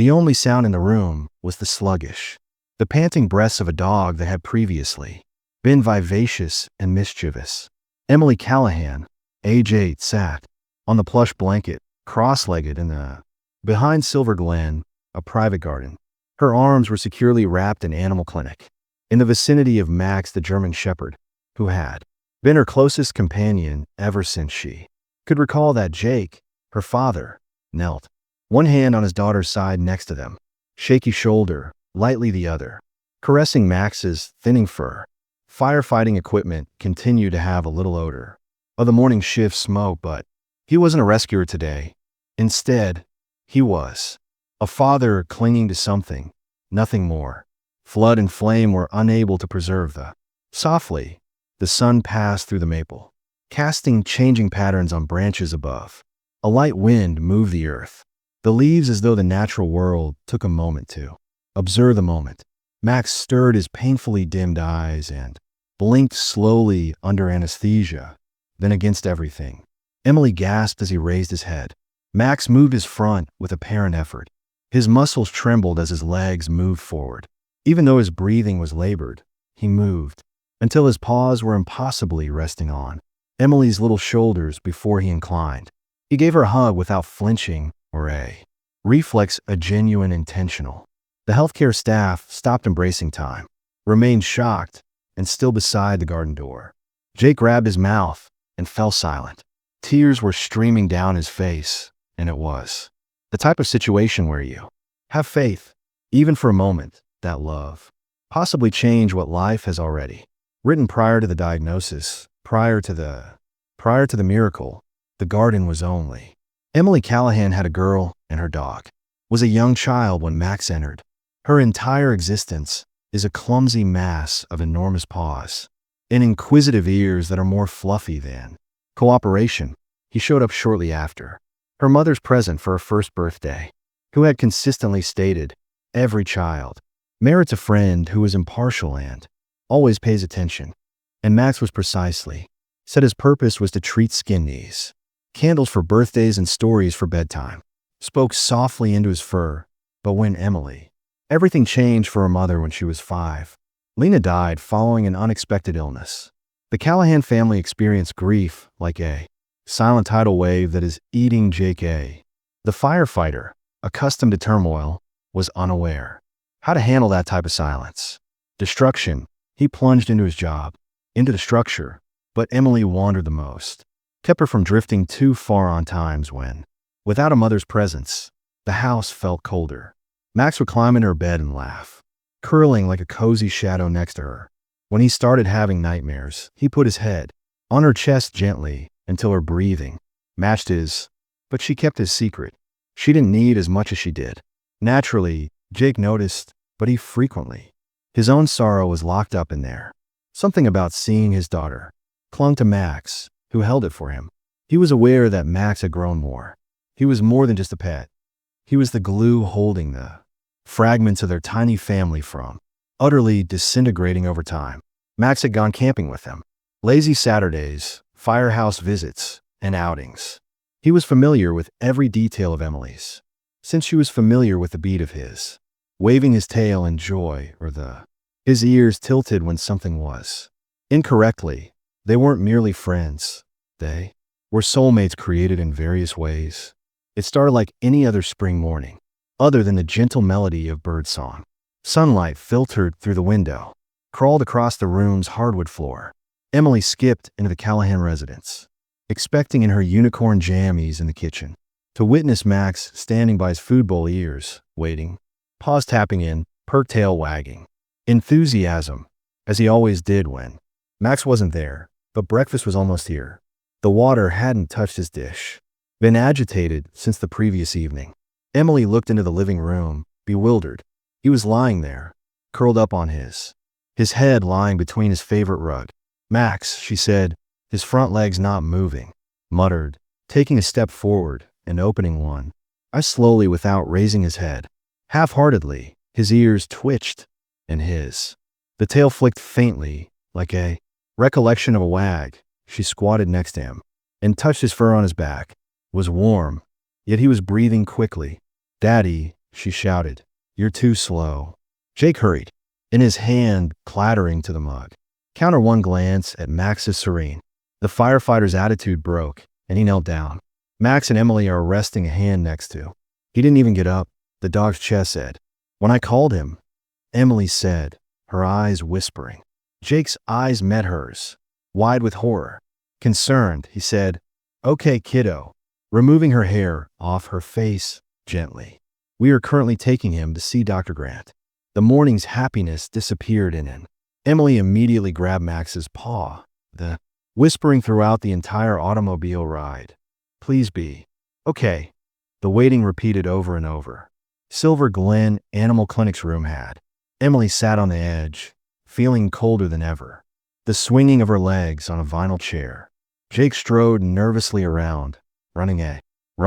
The only sound in the room was the panting breaths of a dog that had previously been vivacious and mischievous. Emily Callahan, age 8, sat on the plush blanket, cross-legged behind Silver Glen, a private garden. Her arms were securely wrapped in Animal Clinic, in the vicinity of Max the German Shepherd, who had been her closest companion ever since she could recall that Jake, her father, knelt, one hand on his daughter's side next to them, shaky shoulder, lightly the other, caressing Max's thinning fur. Firefighting equipment continued to have a little odor of the morning shift smoke, but he wasn't a rescuer today. Instead, he was a father clinging to something, nothing more. Flood and flame were unable to preserve the. Softly, the sun passed through the maple, casting changing patterns on branches above. A light wind moved the earth, the leaves as though the natural world took a moment to observe the moment. Max stirred his painfully dimmed eyes and blinked slowly under anesthesia, then against everything. Emily gasped as he raised his head. Max moved his front with apparent effort. His muscles trembled as his legs moved forward. Even though his breathing was labored, he moved, until his paws were impossibly resting on Emily's little shoulders before he inclined. He gave her a hug without flinching or a reflex, a genuine intentional. The healthcare staff stopped embracing time, remained shocked, and still beside the garden door. Jake grabbed his mouth and fell silent. Tears were streaming down his face, and it was the type of situation where you have faith, even for a moment, that love possibly change what life has already written prior to the diagnosis, prior to the miracle. The garden was only. Emily Callahan had a girl and her dog, was a young child when Max entered. Her entire existence is a clumsy mass of enormous paws and inquisitive ears that are more fluffy than cooperation. He showed up shortly after her mother's present for her first birthday, who had consistently stated, "Every child merits a friend who is impartial and always pays attention." And Max was precisely. Said his purpose was to treat skin knees, candles for birthdays and stories for bedtime. Spoke softly into his fur, but when everything changed for her mother when she was 5. Lena died following an unexpected illness. The Callahan family experienced grief like a silent tidal wave that is eating Jake. The firefighter, accustomed to turmoil, was unaware how to handle that type of silence. Destruction. He plunged into his job, into the structure, but Emily wandered the most, kept her from drifting too far on times when, without a mother's presence, the house felt colder. Max would climb into her bed and laugh, curling like a cozy shadow next to her. When he started having nightmares, he put his head on her chest gently until her breathing matched his, but she kept his secret. She didn't need as much as she did. Naturally, Jake noticed, but he frequently. His own sorrow was locked up in there. Something about seeing his daughter clung to Max, who held it for him. He was aware that Max had grown more. He was more than just a pet. He was the glue holding the fragments of their tiny family from utterly disintegrating over time. Max had gone camping with them. Lazy Saturdays, firehouse visits, and outings. He was familiar with every detail of Emily's, since she was familiar with the beat of his, waving his tail in joy or his ears tilted when something was incorrectly. They weren't merely friends. They were soulmates created in various ways. It started like any other spring morning, other than the gentle melody of birdsong. Sunlight filtered through the window, crawled across the room's hardwood floor. Emily skipped into the Callahan residence, expecting in her unicorn jammies in the kitchen to witness Max standing by his food bowl, ears waiting, paws tapping in, pert tail wagging. Enthusiasm, as he always did when Max wasn't there, but breakfast was almost here. The water hadn't touched his dish, been agitated since the previous evening. Emily looked into the living room, bewildered. He was lying there, curled up on his head lying between his favorite rug. "Max," she said, his front legs not moving, muttered, taking a step forward and opening one eye slowly without raising his head. Half-heartedly, his ears twitched, and the tail flicked faintly, like a recollection of a wag. She squatted next to him and touched his fur on his back. It was warm, yet he was breathing quickly. "Daddy," she shouted. "You're too slow." Jake hurried, in his hand clattering to the mug. Counter one glance at Max's serene. The firefighter's attitude broke, and he knelt down. Max and Emily are resting a hand next to. He didn't even get up, the dog's chest said. "When I called him," Emily said, her eyes whispering. Jake's eyes met hers, wide with horror. Concerned, he said, "Okay, kiddo," removing her hair off her face gently. "We are currently taking him to see Dr. Grant." The morning's happiness disappeared in him. Emily immediately grabbed Max's paw, whispering throughout the entire automobile ride, "Please be okay." The waiting repeated over and over. Silver Glen Animal Clinic's room had. Emily sat on the edge, feeling colder than ever. The swinging of her legs on a vinyl chair. Jake strode nervously around, run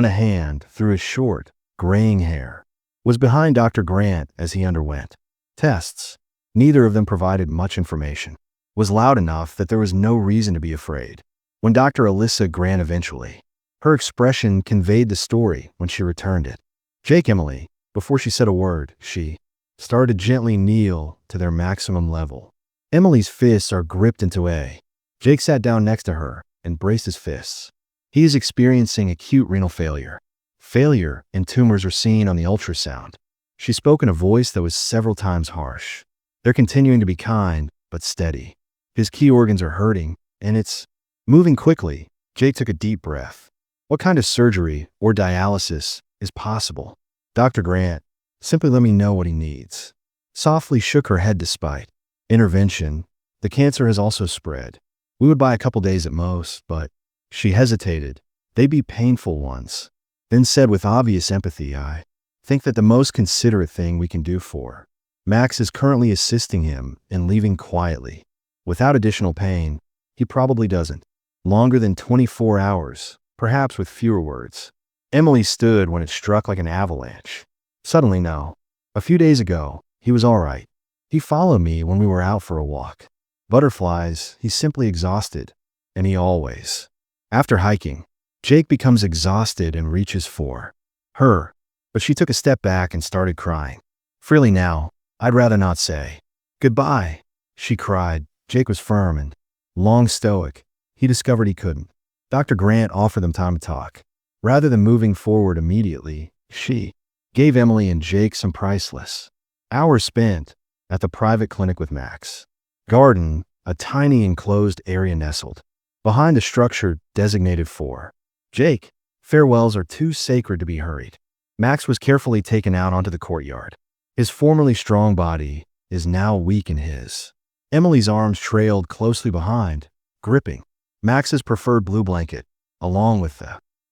a hand through his short, graying hair. Was behind Dr. Grant as he underwent tests. Neither of them provided much information. Was loud enough that there was no reason to be afraid. When Dr. Alyssa Grant eventually, her expression conveyed the story when she returned it. Jake Emily, before she said a word, she started to gently kneel to their maximum level. Emily's fists are gripped into A. Jake sat down next to her and braced his fists. He is experiencing acute renal failure. Failure and tumors are seen on the ultrasound. She spoke in a voice that was several times harsh. They're continuing to be kind, but steady. His key organs are hurting, and it's moving quickly. Jake took a deep breath. What kind of surgery or dialysis is possible? Dr. Grant, simply let me know what he needs. Softly shook her head despite intervention. The cancer has also spread. We would buy a couple days at most, but she hesitated. They'd be painful ones. Then said with obvious empathy, "I think that the most considerate thing we can do for Max is currently assisting him in leaving quietly. Without additional pain, he probably doesn't. Longer than 24 hours, perhaps with fewer words." Emily stood when it struck like an avalanche. Suddenly, no. A few days ago, he was all right. He followed me when we were out for a walk. Butterflies, he's simply exhausted. And he always. After hiking, Jake becomes exhausted and reaches for her. But she took a step back and started crying. "Freely now, I'd rather not say goodbye," she cried. Jake was firm and long stoic. He discovered he couldn't. Dr. Grant offered them time to talk. Rather than moving forward immediately, she gave Emily and Jake some priceless hours spent at the private clinic with Max. Garden, a tiny enclosed area nestled behind a structure designated for Jake. Farewells are too sacred to be hurried. Max was carefully taken out onto the courtyard. His formerly strong body is now weak in his. Emily's arms trailed closely behind, gripping Max's preferred blue blanket, along with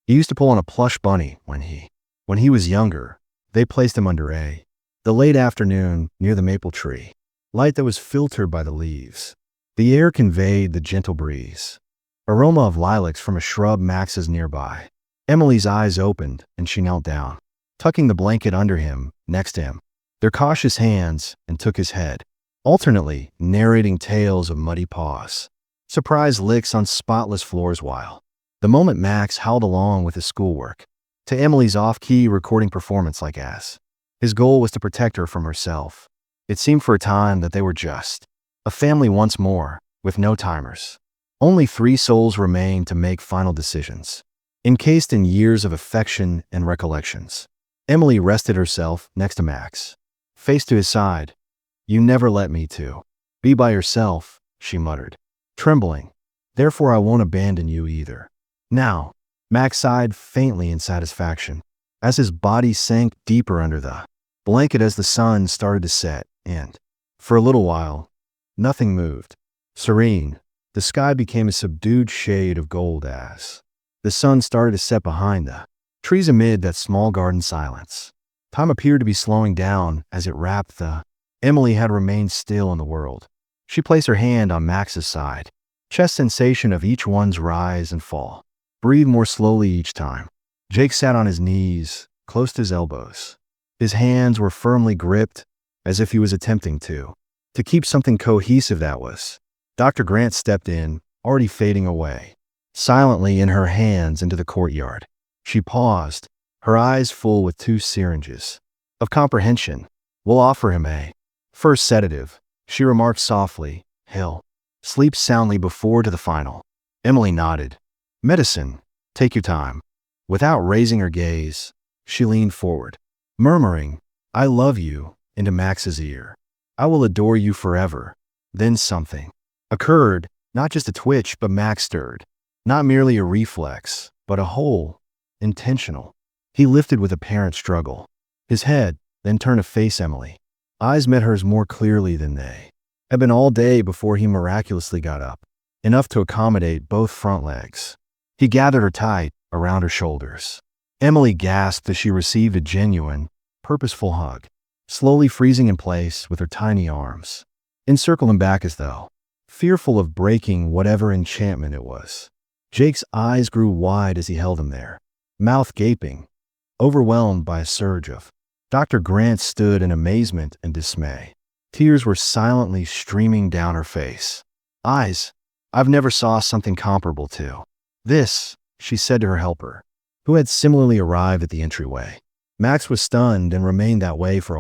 he used to pull on a plush bunny when he was younger. They placed him under the late afternoon near the maple tree, light that was filtered by the leaves. The air conveyed the gentle breeze, aroma of lilacs from a shrub Max's nearby. Emily's eyes opened and she knelt down, tucking the blanket under him, next to him. Their cautious hands and took his head, alternately narrating tales of muddy paws, surprise licks on spotless floors while the moment Max howled along with his schoolwork, to Emily's off-key recording performance like ass. His goal was to protect her from herself. It seemed for a time that they were just a family once more, with no timers. Only 3 souls remained to make final decisions, encased in years of affection and recollections. Emily rested herself next to Max, face to his side. "You never let me to be by yourself," she muttered, trembling. "Therefore I won't abandon you either." Now, Max sighed faintly in satisfaction, as his body sank deeper under the blanket as the sun started to set, and, for a little while, nothing moved. Serene, the sky became a subdued shade of gold as the sun started to set behind the trees amid that small garden silence. Time appeared to be slowing down as it wrapped the Emily had remained still in the world. She placed her hand on Max's side, chest sensation of each one's rise and fall. Breathed more slowly each time. Jake sat on his knees, close to his elbows. His hands were firmly gripped, as if he was attempting to keep something cohesive that was. Dr. Grant stepped in, already fading away, silently in her hands into the courtyard. She paused, her eyes full with 2 syringes. of comprehension. We'll offer him a first sedative, she remarked softly. He'll sleep soundly before to the final. Emily nodded. Medicine. Take your time. Without raising her gaze, she leaned forward, murmuring, I love you, into Max's ear. I will adore you forever. Then something occurred, not just a twitch, but Max stirred. Not merely a reflex, but a whole, intentional. He lifted with apparent struggle. His head then turned to face Emily. Eyes met hers more clearly than they had been all day before he miraculously got up, enough to accommodate both front legs. He gathered her tight around her shoulders. Emily gasped as she received a genuine, purposeful hug, slowly freezing in place with her tiny arms, encircled him back as though fearful of breaking whatever enchantment it was. Jake's eyes grew wide as he held him there, mouth gaping, overwhelmed by a surge of. Dr. Grant stood in amazement and dismay. Tears were silently streaming down her face. Eyes I've never saw something comparable to this, she said to her helper, who had similarly arrived at the entryway. Max was stunned and remained that way for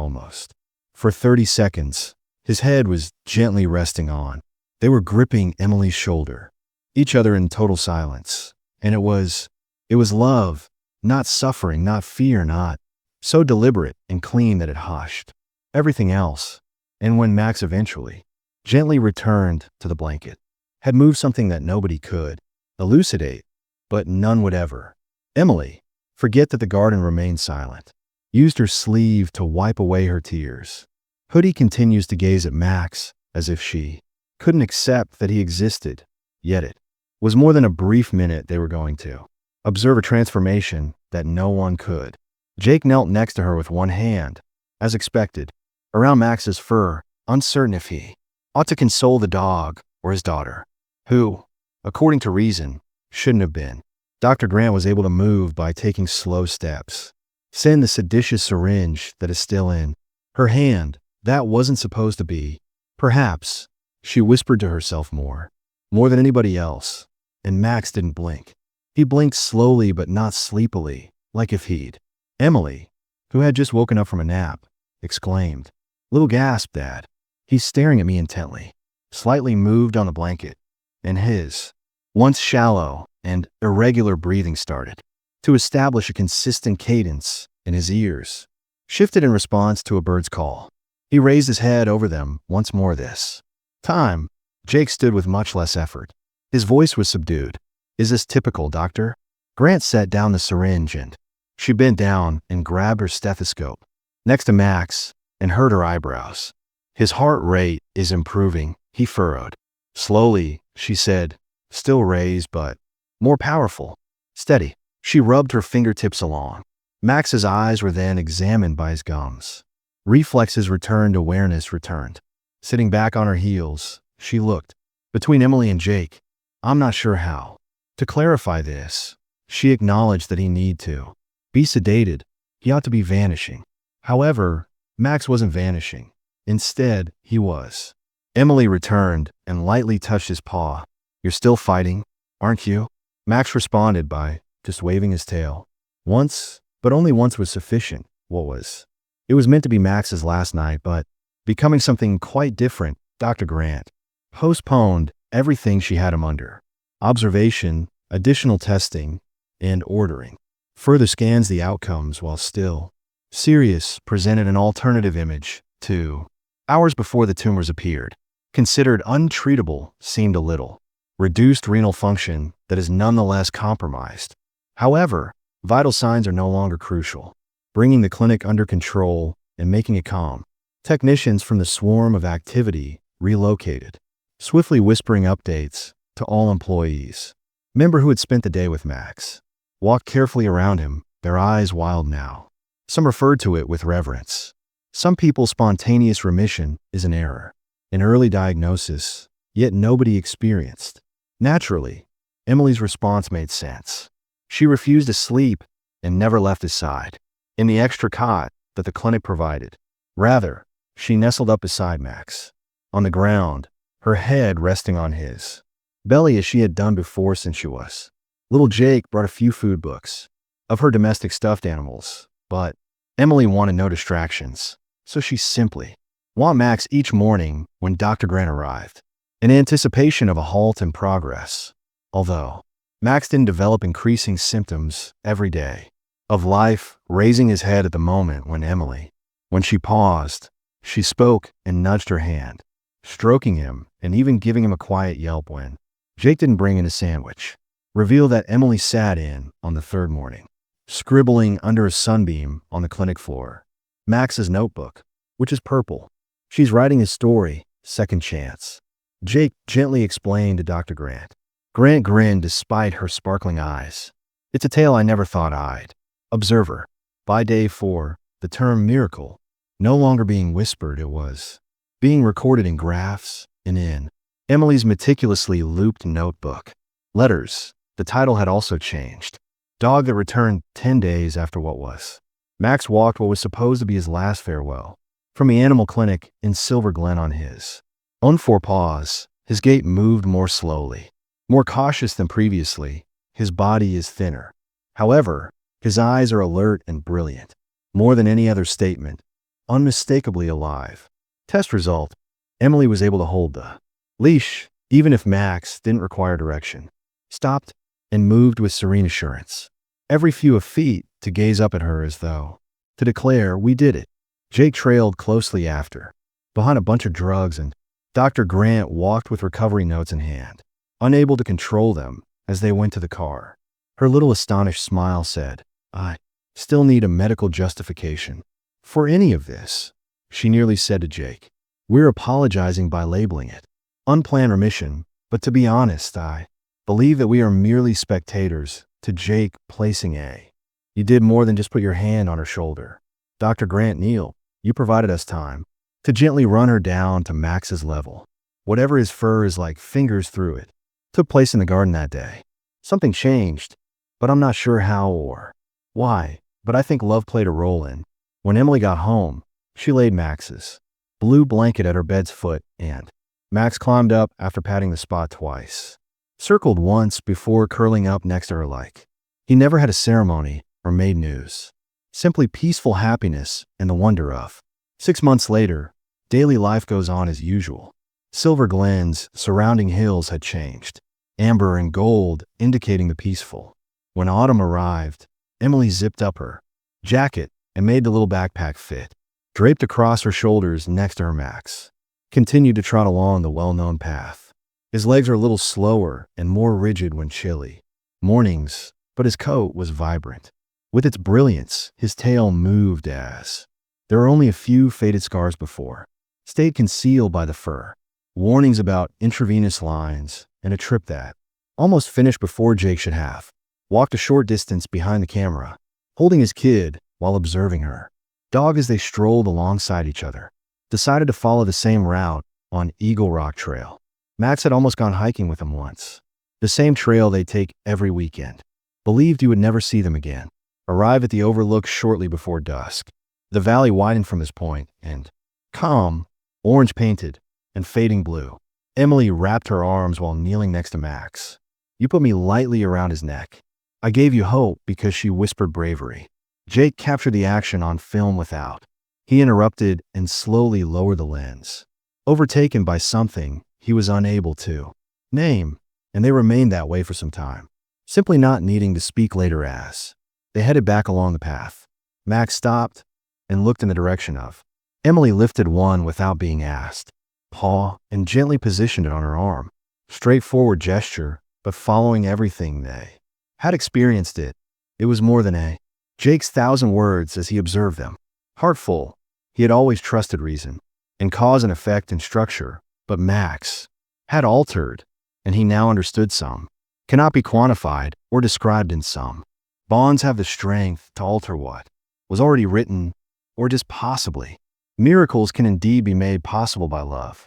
30 seconds. His head was gently resting on. They were gripping Emily's shoulder, each other in total silence. And it was love, not suffering, not fear, not so deliberate and clean that it hushed everything else. And when Max eventually gently returned to the blanket, had moved something that nobody could elucidate, but none would ever. Emily, forget that the garden remained silent, used her sleeve to wipe away her tears. Hoodie continues to gaze at Max as if she couldn't accept that he existed, yet it was more than a brief minute they were going to observe a transformation that no one could. Jake knelt next to her with one hand, as expected, around Max's fur, uncertain if he ought to console the dog or his daughter, who, according to reason, shouldn't have been. Dr. Grant was able to move by taking slow steps. Send the seditious syringe that is still in her hand, that wasn't supposed to be. Perhaps, she whispered to herself more than anybody else, and Max didn't blink. He blinked slowly but not sleepily, like if he'd. Emily, who had just woken up from a nap, exclaimed. Little gasp, Dad. He's staring at me intently, slightly moved on the blanket, and his once shallow and irregular breathing started to establish a consistent cadence in his ears, shifted in response to a bird's call. He raised his head over them once more this time. Jake stood with much less effort. His voice was subdued. Is this typical, Doctor? Grant set down the syringe and she bent down and grabbed her stethoscope next to Max and heard her eyebrows. His heart rate is improving, he furrowed. Slowly, she said, still raised but more powerful. Steady. She rubbed her fingertips along. Max's eyes were then examined by his gums. Reflexes returned, awareness returned. Sitting back on her heels, she looked between Emily and Jake. I'm not sure how to clarify this. She acknowledged that he need to be sedated. He ought to be vanishing. However, Max wasn't vanishing. Instead, he was. Emily returned and lightly touched his paw. You're still fighting, aren't you? Max responded by just waving his tail. Once, but only once was sufficient. What was? It was meant to be Max's last night, but becoming something quite different. Dr. Grant postponed everything she had him under. Observation, additional testing, and ordering further scans. The outcomes, while still serious, presented an alternative image. 2 hours before the tumors appeared. Considered untreatable, seemed a little reduced renal function that is nonetheless compromised. However, vital signs are no longer crucial, bringing the clinic under control and making it calm. Technicians from the swarm of activity relocated, swiftly whispering updates to all employees. Member who had spent the day with Max walked carefully around him, their eyes wild now. Some referred to it with reverence. Some people's spontaneous remission is an error, an early diagnosis, yet nobody experienced. Naturally, Emily's response made sense. She refused to sleep and never left his side in the extra cot that the clinic provided. Rather, she nestled up beside Max, on the ground, her head resting on his belly as she had done before since she was. Little Jake brought a few food books of her domestic stuffed animals, but Emily wanted no distractions, so she simply want Max each morning when Dr. Grant arrived, in anticipation of a halt in progress. Although Max didn't develop increasing symptoms every day of life, raising his head at the moment when she paused, she spoke and nudged her hand, stroking him and even giving him a quiet yelp when Jake didn't bring in a sandwich, revealed that Emily sat in on the third morning, scribbling under a sunbeam on the clinic floor. Max's notebook, which is purple. She's writing his story, Second Chance. Jake gently explained to Dr. Grant. Grant grinned despite her sparkling eyes. It's a tale I never thought I'd. Observer. By day 4, the term miracle, no longer being whispered, it was being recorded in graphs and in Emily's meticulously looped notebook. Letters. The title had also changed. Dog that returned 10 days after what was. Max walked what was supposed to be his last farewell from the animal clinic in Silver Glen on his own 4 paws. His gait moved more slowly, more cautious than previously. His body is thinner. However, his eyes are alert and brilliant. More than any other statement, unmistakably alive. Test result. Emily was able to hold the leash, even if Max didn't require direction. Stopped and moved with serene assurance. Every few feet to gaze up at her as though to declare, we did it. Jake trailed closely after, behind a bunch of drugs, and Dr. Grant walked with recovery notes in hand, unable to control them as they went to the car. Her little astonished smile said, I still need a medical justification for any of this, she nearly said to Jake. We're apologizing by labeling it unplanned remission, but to be honest, I believe that we are merely spectators to Jake placing a. You did more than just put your hand on her shoulder. Dr. Grant Neal, you provided us time to gently run her down to Max's level. Whatever his fur is like, fingers through it. Took place in the garden that day. Something changed, but I'm not sure how or why, but I think love played a role in. When Emily got home, she laid Max's blue blanket at her bed's foot, and Max climbed up after patting the spot twice. Circled once before curling up next to her like he never had a ceremony or made news. Simply peaceful happiness and the wonder of. 6 months later, daily life goes on as usual. Silver Glen's surrounding hills had changed, amber and gold indicating the peaceful. When autumn arrived, Emily zipped up her jacket and made the little backpack fit. Draped across her shoulders next to her, Max continued to trot along the well-known path. His legs are a little slower and more rigid when chilly mornings, but his coat was vibrant. With its brilliance, his tail moved as there were only a few faded scars before, stayed concealed by the fur. Warnings about intravenous lines and a trip that almost finished before Jake should have. Walked a short distance behind the camera, holding his kid while observing her. Dog as they strolled alongside each other. Decided to follow the same route on Eagle Rock Trail. Max had almost gone hiking with him once. The same trail they take every weekend. Believed he would never see them again. Arrive at the overlook shortly before dusk. The valley widened from this point, and calm, orange painted, and fading blue. Emily wrapped her arms while kneeling next to Max. You put me lightly around his neck. I gave you hope because she whispered bravery. Jake captured the action on film without. He interrupted and slowly lowered the lens. Overtaken by something he was unable to name, and they remained that way for some time, simply not needing to speak later as they headed back along the path. Max stopped and looked in the direction of. Emily lifted one without being asked, paw, and gently positioned it on her arm. Straightforward gesture, but following everything they had experienced it. It was more than a Jake's 1,000 words as he observed them. Heartful, he had always trusted reason, and cause and effect and structure, but Max had altered, and he now understood some. Cannot be quantified or described in some. Bonds have the strength to alter what was already written, or just possibly. Miracles can indeed be made possible by love.